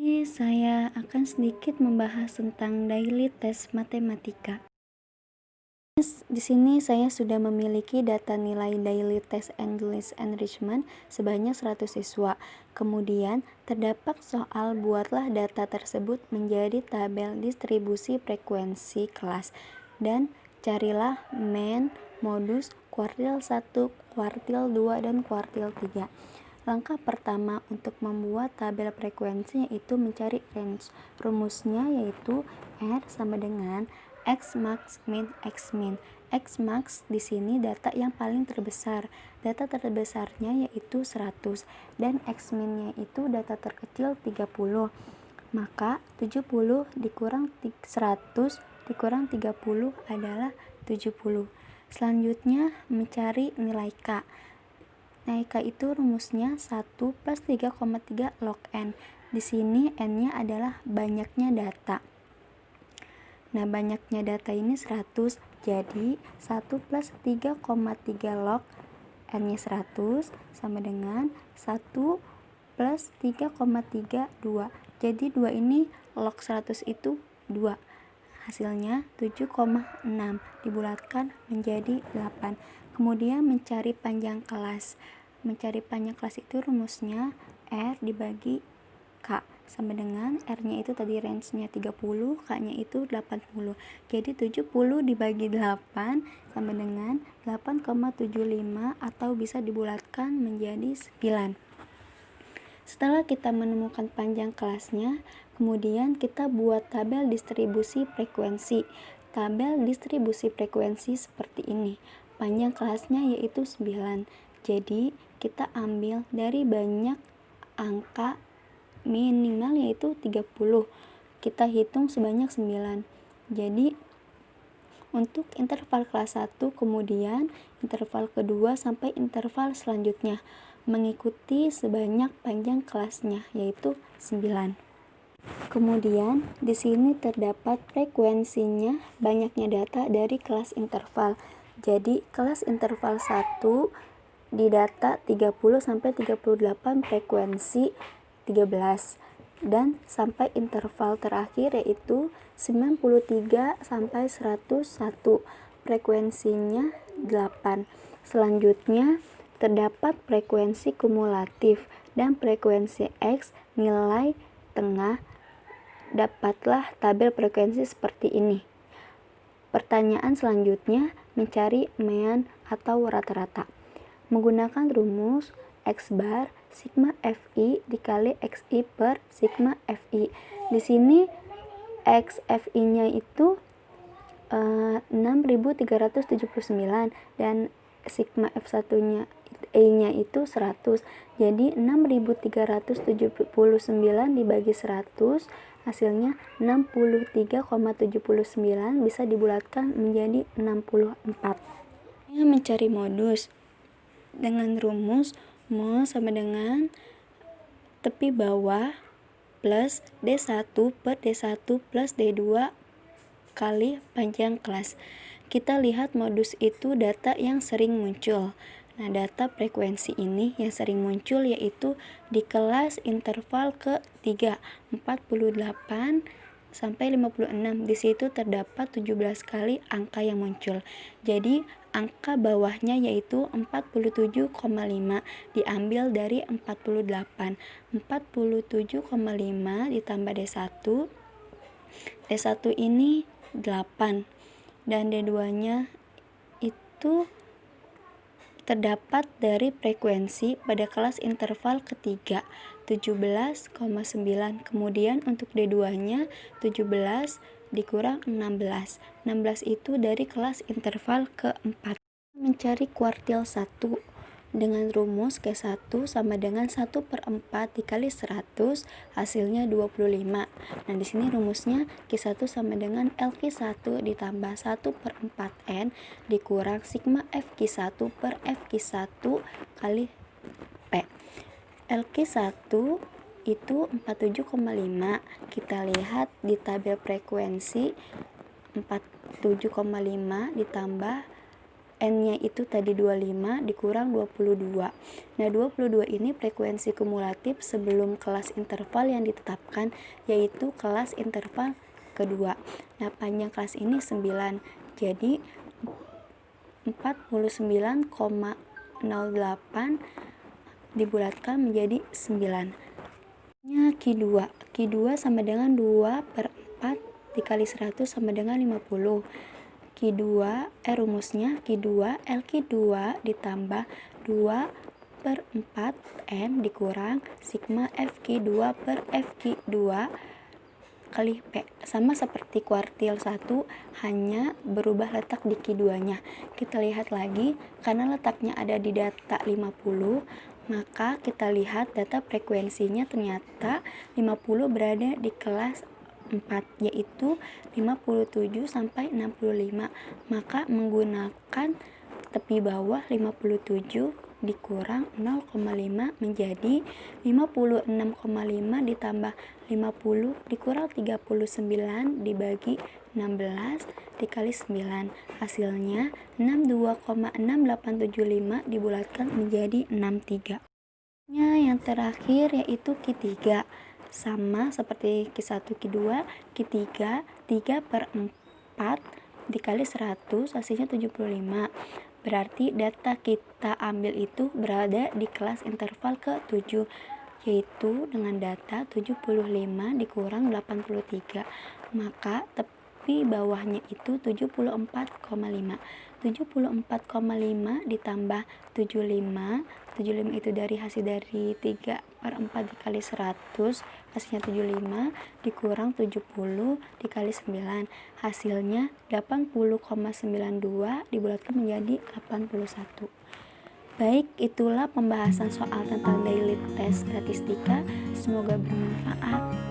Ini saya akan sedikit membahas tentang daily test matematika. Di sini saya sudah memiliki data nilai daily test English enrichment sebanyak 100 siswa. Kemudian, terdapat soal buatlah data tersebut menjadi tabel distribusi frekuensi kelas dan carilah mean, modus, kuartil 1, kuartil 2, dan kuartil 3. Langkah pertama untuk membuat tabel frekuensi yaitu mencari range. Rumusnya yaitu R sama dengan X max min X min. X max di sini data yang paling terbesar. Data terbesarnya yaitu 100 dan X minnya itu data terkecil 30. Maka 70 dikurang 100 dikurang 30 adalah 70. Selanjutnya mencari nilai K. Nilai K itu rumusnya 1 plus 3,3 log N. Di sini N-nya adalah banyaknya data. Nah, banyaknya data ini 100, jadi 1 plus 3,3 log N-nya 100 sama dengan 1 plus 3,3, 2. Jadi 2 ini log 100 itu 2. Hasilnya 7,6 dibulatkan menjadi 8. Kemudian mencari panjang kelas. Mencari panjang kelas itu rumusnya R dibagi K sama dengan R-nya itu tadi range-nya 30, K-nya itu 80. Jadi 70 dibagi 8 sama dengan 8,75 atau bisa dibulatkan menjadi 9. Setelah kita menemukan panjang kelasnya, kemudian kita buat tabel distribusi frekuensi. Tabel distribusi frekuensi seperti ini. Panjang kelasnya yaitu 9. Jadi, kita ambil dari banyak angka minimal yaitu 30. Kita hitung sebanyak 9. Jadi, untuk interval kelas 1, kemudian interval kedua sampai interval selanjutnya mengikuti sebanyak panjang kelasnya yaitu 9. Kemudian di sini terdapat frekuensinya banyaknya data dari kelas interval. Jadi kelas interval 1 didata 30 sampai 38 frekuensi 13 dan sampai interval terakhir yaitu 93 sampai 101 frekuensinya 8. Selanjutnya terdapat frekuensi kumulatif dan frekuensi X nilai tengah. Dapatlah tabel frekuensi seperti ini. Pertanyaan selanjutnya mencari mean atau rata-rata. Menggunakan rumus X bar sigma Fi dikali Xi per sigma Fi. Di sini XFI-nya itu 6379 dan sigma F1-nya E-nya itu 100. Jadi 6379 dibagi 100 hasilnya 63,79 bisa dibulatkan menjadi 64. Mencari modus dengan rumus mol sama dengan tepi bawah plus D1 per D1 plus D2 kali panjang kelas. Kita lihat modus itu data yang sering muncul. Nah, data frekuensi ini yang sering muncul yaitu di kelas interval ke-3, 48 sampai 56. Di situ terdapat 17 kali angka yang muncul. Jadi, angka bawahnya yaitu 47,5 diambil dari 48. 47,5 ditambah D1. D1 ini 8 dan D2-nya itu terdapat dari frekuensi pada kelas interval ketiga 17,9. Kemudian untuk D2-nya 17 dikurang 16. 16 itu dari kelas interval keempat. Mencari kuartil 1 dengan rumus Q1 sama dengan 1 per 4 dikali 100 hasilnya 25. Nah, di sini rumusnya Q1 sama dengan LQ1 ditambah 1 per 4N dikurang sigma FQ1 per FQ1 kali P. LQ1 itu 47,5. Kita lihat di tabel frekuensi 47,5 ditambah N-nya itu tadi 25 dikurang 22. Nah, 22 ini frekuensi kumulatif sebelum kelas interval yang ditetapkan, yaitu kelas interval kedua. Nah, panjang kelas ini 9. Jadi 49,08 dibulatkan menjadi 9. Q2 sama dengan 2 per 4 dikali 100 sama dengan 50. Rumusnya Q2 LQ2 ditambah 2 per 4 M dikurang sigma FQ2 per FQ2 kali P. Sama seperti kuartil 1, hanya berubah letak di Q2 nya. Kita lihat lagi, karena letaknya ada di data 50, maka kita lihat data frekuensinya ternyata 50 berada di kelas 4, yaitu 57 sampai 65. Maka menggunakan tepi bawah 57 dikurang 0,5 menjadi 56,5 ditambah 50 dikurang 39 dibagi 16 dikali 9. Hasilnya 62,6875 dibulatkan menjadi 63. Yang terakhir yaitu Q3. Sama seperti Q1, Q2, Q3, 3 per 4 dikali 100 hasilnya 75. Berarti data kita ambil itu berada di kelas interval ke-7, yaitu dengan data 75 dikurang 83. Maka tepi bawahnya itu 74,5. 74,5 ditambah 75 itu dari hasil dari 3 per 4 dikali 100 hasilnya 75 dikurang 70 dikali 9 hasilnya 80,92 dibulatkan menjadi 81. Baik, itulah pembahasan soal tentang daily test statistika. Semoga bermanfaat.